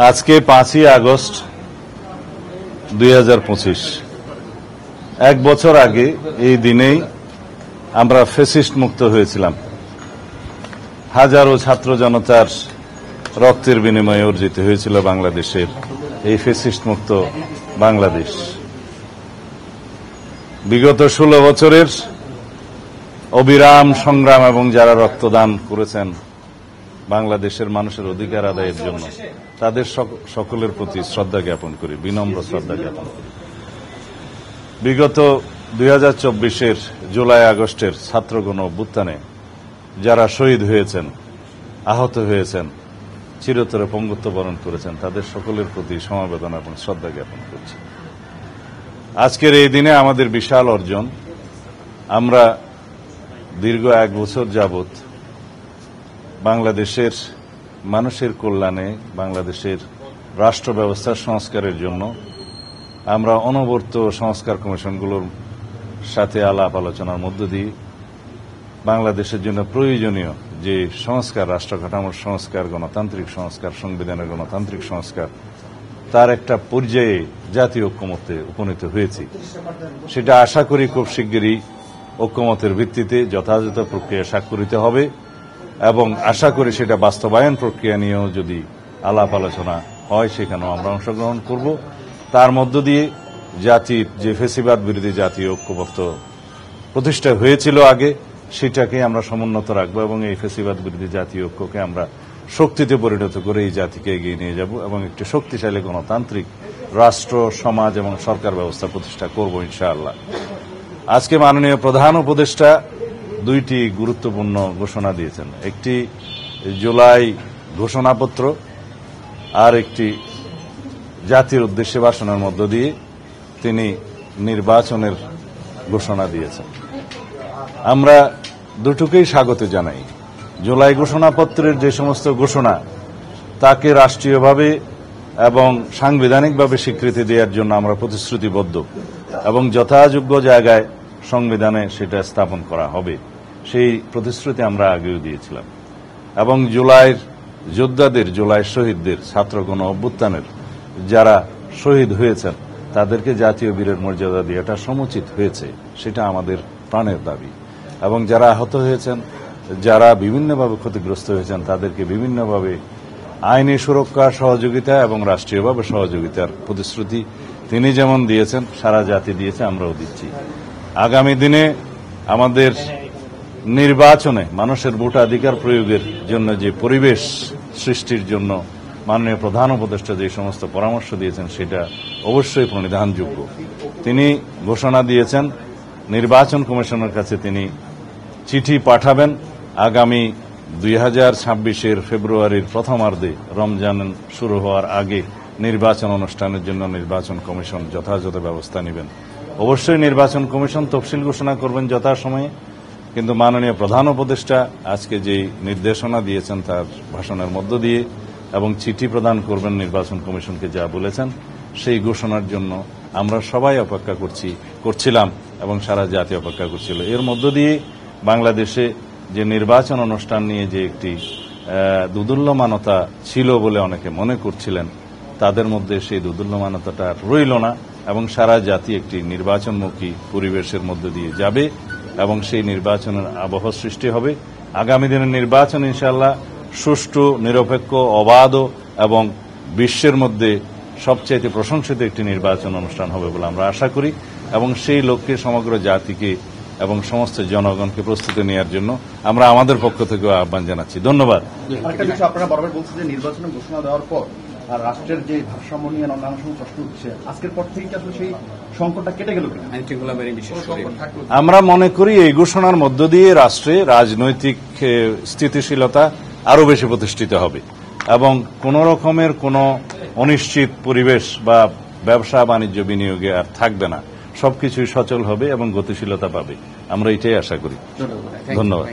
আজকে 5ই আগস্ট 2025 এক বছর আগে এই দিনেই আমরা ফ্যাসিস্ট মুক্ত হয়েছিলাম। হাজারো ছাত্র জনতার রক্তের বিনিময়ে অর্জিত হয়েছিল বাংলাদেশের এই ফ্যাসিস্ট মুক্ত বাংলাদেশ। বিগত 16 বছরের অবিরাম সংগ্রাম এবং যারা রক্তদান করেছেন বাংলাদেশের মানুষের অধিকার আদায়ের জন্য তাদের সকলের প্রতি শ্রদ্ধা জ্ঞাপন করি, বিনম্র শ্রদ্ধা জ্ঞাপন করি। বিগত 2024-এর জুলাই আগস্টের ছাত্রগণ অভ্যুত্থানে যারা শহীদ হয়েছেন, আহত হয়েছেন, চিরতরে পঙ্গুত্ব বরণ করেছেন তাদের সকলের প্রতি সমবেদনা এবং শ্রদ্ধা জ্ঞাপন করছি। আজকের এই দিনে আমাদের বিশাল অর্জন। আমরা দীর্ঘ 1 বছর যাবৎ বাংলাদেশের মানুষের কল্যাণে, বাংলাদেশের রাষ্ট্র ব্যবস্থার সংস্কারের জন্য আমরা অনবরত সংস্কার কমিশনগুলোর সাথে আলাপ আলোচনার মধ্য দিয়ে বাংলাদেশের জন্য প্রয়োজনীয় যে সংস্কার, রাষ্ট্র কাঠামোর সংস্কার, গণতান্ত্রিক সংস্কার, সংবিধানের গণতান্ত্রিক সংস্কার, তার একটা পর্যায়ে জাতীয় ঐক্যমত্যে উপনীত হয়েছি। সেটা আশা করি খুব শিগগিরই ঐক্যমতের ভিত্তিতে যথাযথ প্রক্রিয়া স্বাক্ষরিত হবে এবং আশা করি সেটা বাস্তবায়ন প্রক্রিয়া নিয়েও যদি আলাপ আলোচনা হয় সেখানেও আমরা অংশগ্রহণ করব। তার মধ্য দিয়ে জাতির যে ফ্যাসিবাদ বিরোধী জাতীয় ঐক্যবদ্ধ প্রতিষ্ঠা হয়েছিল আগে, সেটাকে আমরা সমুন্নত রাখবো এবং এই ফ্যাসিবাদ বিরোধী জাতীয় ঐক্যকে আমরা শক্তিতে পরিণত করে এই জাতিকে এগিয়ে নিয়ে যাব এবং একটি শক্তিশালী গণতান্ত্রিক রাষ্ট্র, সমাজ এবং সরকার ব্যবস্থা প্রতিষ্ঠা করব ইনশাআল্লাহ। আজকে মাননীয় প্রধান উপদেষ্টা 2টি গুরুত্বপূর্ণ ঘোষণা দিয়েছেন। একটি জুলাই ঘোষণাপত্র আর একটি জাতির উদ্দেশ্যে ভাষণের মধ্য দিয়ে তিনি নির্বাচনের ঘোষণা দিয়েছেন। আমরা দুটোকেই স্বাগত জানাই। জুলাই ঘোষণাপত্রের যে সমস্ত ঘোষণা তাকে রাষ্ট্রীয়ভাবে এবং সাংবিধানিকভাবে স্বীকৃতি দেওয়ার জন্য আমরা প্রতিশ্রুতিবদ্ধ এবং যথাযোগ্য জায়গায় সংবিধানে সেটা স্থাপন করা হবে, সেই প্রতিশ্রুতি আমরা আগেও দিয়েছিলাম। এবং জুলাইয়ের যোদ্ধাদের, জুলাই শহীদদের, ছাত্রগণ অভ্যুত্থানের যারা শহীদ হয়েছেন তাদেরকে জাতীয় বীরের মর্যাদা দেওয়াটা সমুচিত হয়েছে, সেটা আমাদের প্রাণের দাবি। এবং যারা আহত হয়েছেন, যারা বিভিন্নভাবে ক্ষতিগ্রস্ত হয়েছেন তাদেরকে বিভিন্নভাবে আইনি সুরক্ষা, সহযোগিতা এবং রাষ্ট্রীয়ভাবে সহযোগিতার প্রতিশ্রুতি তিনি যেমন দিয়েছেন, সারা জাতি দিয়েছে, আমরাও দিচ্ছি। আগামী দিনে আমাদের নির্বাচনে মানুষের ভোটাধিকার প্রয়োগের জন্য যে পরিবেশ সৃষ্টির জন্য মাননীয় প্রধান উপদেষ্টা যে সমস্ত পরামর্শ দিয়েছেন সেটা অবশ্যই প্রণিধানযোগ্য। তিনি ঘোষণা দিয়েছেন নির্বাচন কমিশনের কাছে তিনি চিঠি পাঠাবেন আগামী 2026-এর ফেব্রুয়ারির প্রথমার্ধে, রমজান শুরু হওয়ার আগে নির্বাচন অনুষ্ঠানের জন্য নির্বাচন কমিশন যথাযথ ব্যবস্থা নেবেন। অবশ্যই নির্বাচন কমিশন তফসিল ঘোষণা করবেন যথাসময়ে, কিন্তু মাননীয় প্রধান উপদেষ্টা আজকে যে নির্দেশনা দিয়েছেন তার ভাষণের মধ্য দিয়ে এবং চিঠি প্রদান করবেন নির্বাচন কমিশনকে যা বলেছেন, সেই ঘোষণার জন্য আমরা সবাই অপেক্ষা করছিলাম এবং সারা জাতি অপেক্ষা করছিল। এর মধ্য দিয়ে বাংলাদেশে যে নির্বাচন অনুষ্ঠান নিয়ে যে একটি দুদুল্যমানতা ছিল বলে অনেকে মনে করছিলেন, তাদের মধ্যে সেই দুদুল্যমানতাটা রইল না এবং সারা জাতি একটি নির্বাচনমুখী পরিবেশের মধ্য দিয়ে যাবে এবং সেই নির্বাচনের আবহ সৃষ্টি হবে। আগামী দিনের নির্বাচন ইনশাআল্লাহ সুষ্ঠু, নিরপেক্ষ, অবাধ এবং বিশ্বের মধ্যে সবচাইতে প্রশংসিত একটি নির্বাচন অনুষ্ঠান হবে বলে আমরা আশা করি এবং সেই লক্ষ্যে সমগ্র জাতিকে এবং সমস্ত জনগণকে প্রস্তুতি নেওয়ার জন্য আমরা আমাদের পক্ষ থেকে আহ্বান জানাচ্ছি। ধন্যবাদ। আপনারা বারবার বলছেন যে নির্বাচনের ঘোষণা দেওয়ার পর আর রাষ্ট্রের যে ভারসাম্য নিয়ে নানা সময় প্রশ্ন উঠছে, আজকের পর থেকে আসলে সেই সংকটটা কেটে গেল কিনা? আমরা মনে করি এই ঘোষণার মধ্য দিয়ে রাষ্ট্রে রাজনৈতিক স্থিতিশীলতা আরো বেশি প্রতিষ্ঠিত হবে এবং কোন রকমের কোন অনিশ্চিত পরিবেশ বা ব্যবসা বাণিজ্য বিনিয়োগে আর থাকবে না। সবকিছুই সচল হবে এবং গতিশীলতা পাবে। আমরা এটাই আশা করি। ধন্যবাদ।